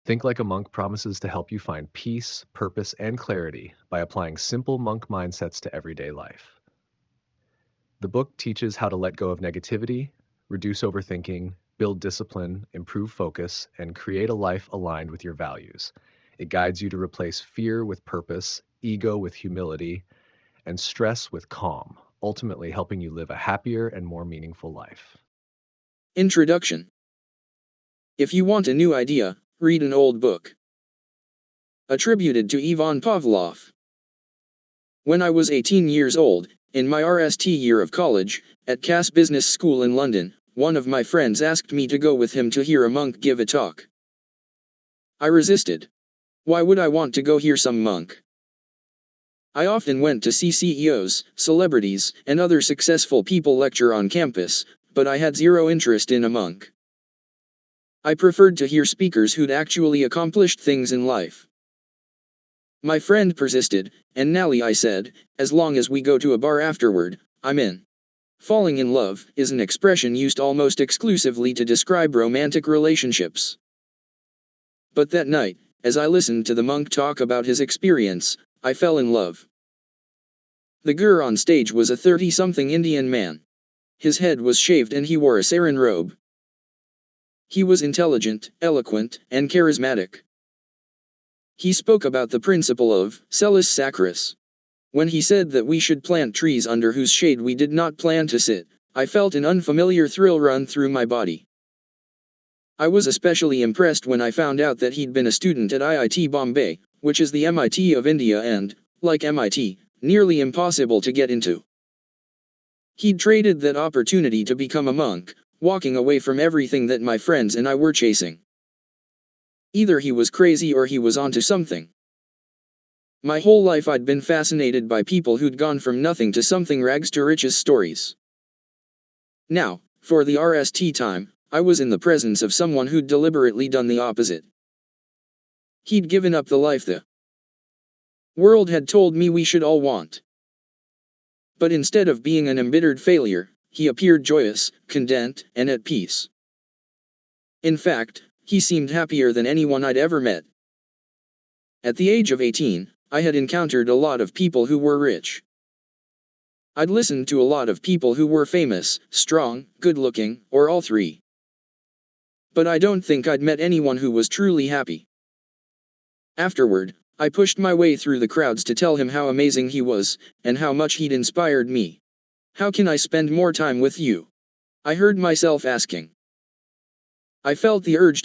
Think Like a Monk promises to help you find peace, purpose, and clarity by applying simple monk mindsets to everyday life. The book teaches how to let go of negativity, reduce overthinking, build discipline, improve focus, and create a life aligned with your values. It guides you to replace fear with purpose, ego with humility, and stress with calm, ultimately helping you live a happier and more meaningful life. Introduction. If you want a new idea, read an old book. Attributed to Ivan Pavlov. When I was 18 years old, in my RST year of college, at Cass Business School in London, one of my friends asked me to go with him to hear a monk give a talk. I resisted. Why would I want to go hear some monk? I often went to see CEOs, celebrities, and other successful people lecture on campus, but I had zero interest in a monk. I preferred to hear speakers who'd actually accomplished things in life. My friend persisted, and Nally, I said, as long as we go to a bar afterward, I'm in. Falling in love is an expression used almost exclusively to describe romantic relationships. But that night, as I listened to the monk talk about his experience, I fell in love. The guru on stage was a 30-something Indian man. His head was shaved and he wore a sarin robe. He was intelligent, eloquent, and charismatic. He spoke about the principle of Salus Sacris. When he said that we should plant trees under whose shade we did not plan to sit, I felt an unfamiliar thrill run through my body. I was especially impressed when I found out that he'd been a student at IIT Bombay, which is the MIT of India and, like MIT, nearly impossible to get into. He'd traded that opportunity to become a monk, walking away from everything that my friends and I were chasing. Either he was crazy or he was onto something. My whole life I'd been fascinated by people who'd gone from nothing to something, rags to riches stories. Now, for the RST time, I was in the presence of someone who'd deliberately done the opposite. He'd given up the life the world had told me we should all want. But instead of being an embittered failure, he appeared joyous, content, and at peace. In fact, he seemed happier than anyone I'd ever met. At the age of 18, I had encountered a lot of people who were rich. I'd listened to a lot of people who were famous, strong, good-looking, or all three. But I don't think I'd met anyone who was truly happy. Afterward, I pushed my way through the crowds to tell him how amazing he was, and how much he'd inspired me. How can I spend more time with you? I heard myself asking. I felt the urge to